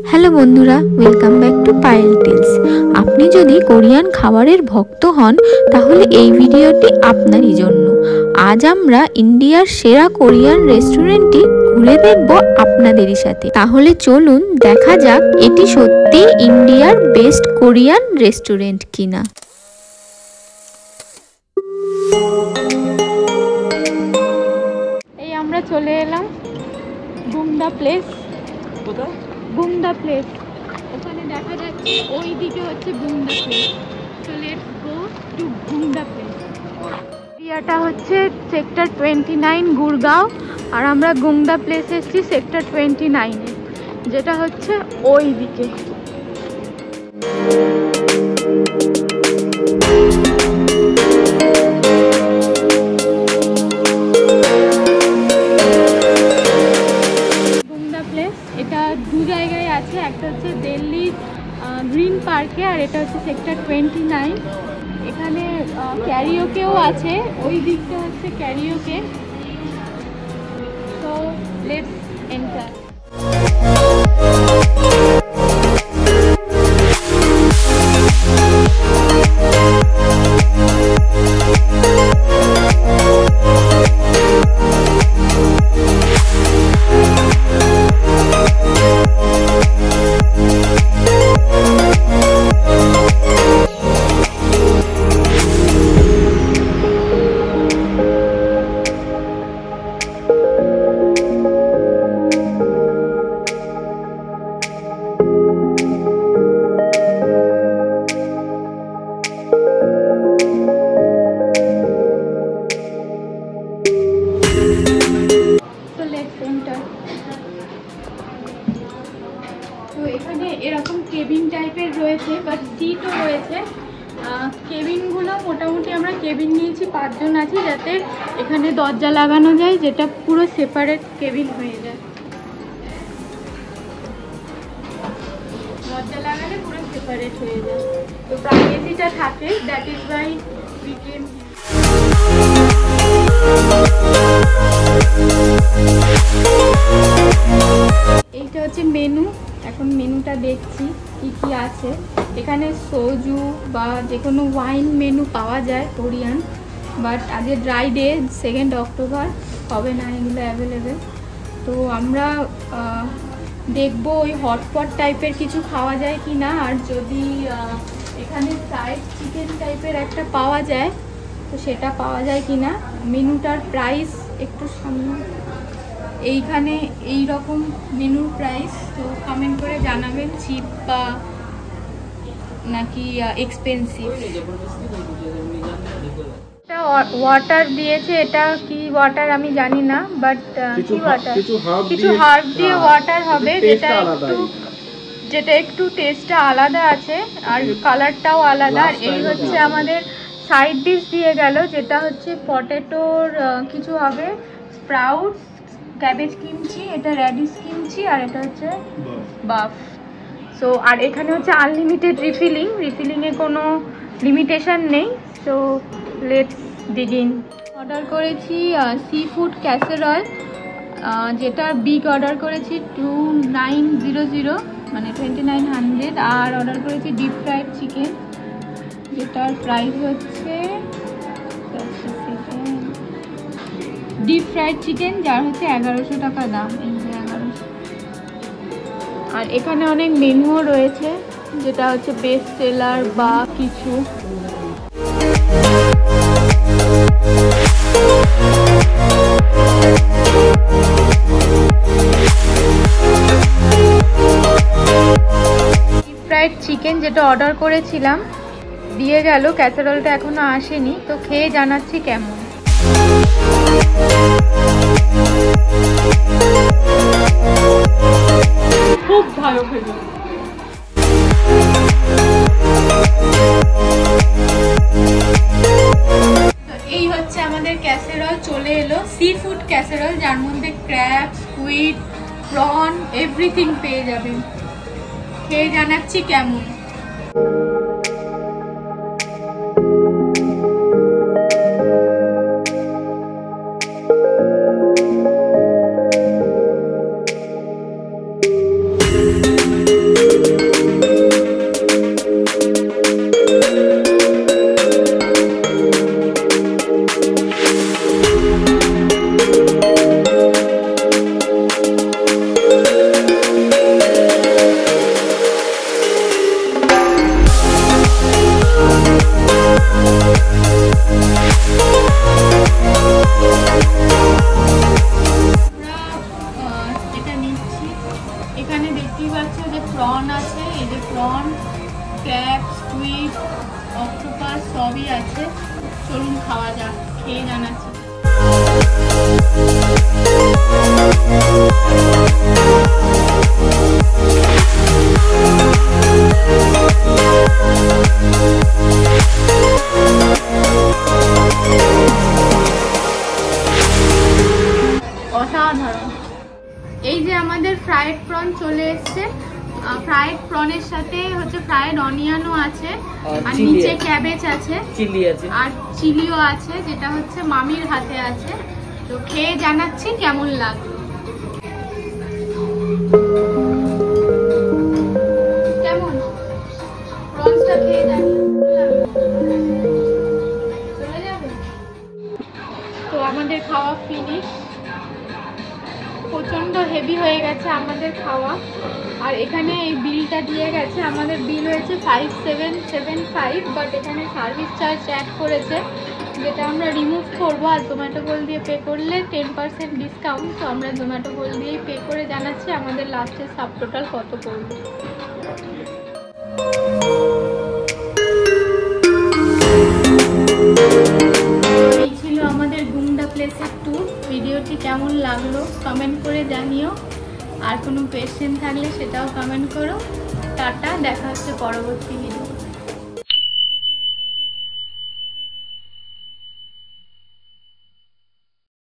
Hello বন্ধুরা, welcome back to Payel tells. আপনি যদি কোরিয়ান খাবারের ভক্ত হন তাহলে এই ভিডিওটি আপনারই জন্য। আজ আমরা ইন্ডিয়ার সেরা কোরিয়ান রেস্টুরেন্টটি ঘুরে দেখব আপনাদেরই সাথে। তাহলে চলুন দেখা যাক এটি সত্যি ইন্ডিয়ার বেস্ট কোরিয়ান রেস্টুরেন্ট কিনা। এই আমরা চলে এলাম বুমদা প্লেস। কোথায়? বুমদা প্লেস। ওখানে দেখা যাচ্ছে ওই দিকে হচ্ছে বুমদা place. So let's go to বুমদা প্লেস। এরিয়াটা হচ্ছে সেক্টর 29 গুরগাঁও, আর আমরা বুমদা প্লেসে এসেছি সেক্টর 29-এ, যেটা হচ্ছে ওই দিকে। এটা দু জায়গায় আছে, একটা হচ্ছে দিল্লি গ্রিন পার্কে, আর এটা হচ্ছে সেক্টর 29। এখানে ক্যারিওকেও আছে, ওই দিকটা হচ্ছে ক্যারিওকে। So let's enter. তো এখানে এরকম কেবিন টাইপের রয়েছে, বাট সিটও রয়েছে। কেবিনগুলো মোটামুটি আমরা কেবিন নিয়েছি 5 জন আছি, যাতে এখানে দরজা লাগানো যায়, যেটা পুরো সেপারেট কেবিন হয়ে যায়। দরজা লাগালে পুরো সেপারেট হয়ে যায়, তো প্রাইভেসিটা থাকে। That is why we came. এইটা হচ্ছে মেনু। এখন মেনুটা দেখছি কি কি আছে। এখানে সোজু বা যে কোনো ওয়াইন মেনু পাওয়া যায় কোরিয়ান, বাট আজকে ড্রাই ডে, 2 অক্টোবর, হবে না এগুলো অ্যাভেলেবেল। তো আমরা দেখবো ওই হটপট টাইপের কিছু খাওয়া যায় কি না, আর যদি এখানে ফ্রাইড চিকেন টাইপের একটা পাওয়া যায় তো সেটা পাওয়া যায় কি না। মেনুটার প্রাইস একটু সামনে এইখানে এই রকম মেনুর প্রাইস, তো কমেন্ট করে জানাবেন চিপ বা নাকি এক্সপেন্সিভ। এটা ওয়াটার দিয়েছে, এটা কি ওয়াটার আমি জানি না, বাট কি ওয়াটার, কিছু হার্ব দিয়ে ওয়াটার হবে, যেটা একটু টেস্টটা আলাদা আছে আর কালারটাও আলাদা। আর এই হচ্ছে আমাদের সাইড ডিশ দিয়ে গেল, যেটা হচ্ছে পটেটোর কিছু হবে, স্প্রাউট, ক্যাবেজ কিমচি, এটা র্যাডিশ কিমচি, আর এটা হচ্ছে বাফ। সো আর এখানে হচ্ছে আনলিমিটেড রিফিলিংয়ে কোনো লিমিটেশন নেই। So let's dig in. Order করেছি সি ফুড ক্যাসেরল, যেটা বিগ অর্ডার করেছি 2900, মানে 2900। আর অর্ডার করেছি ডিপ ফ্রাইড চিকেন, যেটার প্রাইস হচ্ছে ডিপ ফ্রাইড চিকেন, যার হচ্ছে 1100 টাকা দাম। এই যে 1100। আর এখানে অনেক মেনুও রয়েছে, যেটা হচ্ছে বেস্ট সেলার বা কিছু। ডিপ ফ্রাইড চিকেন যেটা অর্ডার করেছিলাম দিয়ে গেল, ক্যাসারোলটা এখনো আসেনি, তো খেয়ে জানাচ্ছি কেমন। খুব ভালো খেলো। এই হচ্ছে আমাদের ক্যাসেরল চলে এলো, সি ফুড ক্যাসেরল, যার মধ্যে ক্র্যাব, স্কুইড, প্রন, এভরিথিং পেয়ে যাবেন। খেয়ে জানাচ্ছি কেমন। পাচ্ছ যে প্রন আছে, এই যে প্রন, ক্র্যাব, স্কুইড, অক্টোপাস সবই আছে। চলুন খাওয়া যাক, খেয়ে জানাচ্ছি। অসাধারণ। এই যে আমাদের ফ্রাইড প্রন চলে এসছে। ফ্রাইড প্রনের সাথে হচ্ছে ফ্রাইড অনিয়নও আছে, আর নিচে ক্যাবেজ আছে, চিলি আছে, আর চিলিও আছে, যেটা হচ্ছে মামির হাতে আছে। তো খেয়ে জানাচ্ছি কেমন লাগলো। কেমন প্রনসটা খেয়ে জানিয়ে চলে যাবে। তো আমাদের খাওয়া ফিনিশ। প্রচন্ড হেভি হয়ে গেছে আমাদের খাওয়া। আর এখানে এই বিলটা দিয়ে গেছে, আমাদের বিল হয়েছে 5775, বাট এখানে সার্ভিস চার্জ অ্যাড করেছে, যেটা আমরা রিমুভ করবো। আর জোম্যাটো গোল্ড দিয়ে পে করলে 10% ডিসকাউন্ট। তো আমরা জোম্যাটো গোল্ড দিয়েই পে করে জানাচ্ছি আমাদের লাস্টের সাব টোটাল কত পড়বে। এই ছিল আমাদের গুমডা প্লেসের ট্যুর। ভিডিওটি কেমন লাগলো কমেন্ট করে জানিও। আর কোনো কোয়েশ্চেন থাকলে সেটাও কমেন্ট করো। টাটা, দেখা হচ্ছে পরবর্তী ভিডিও।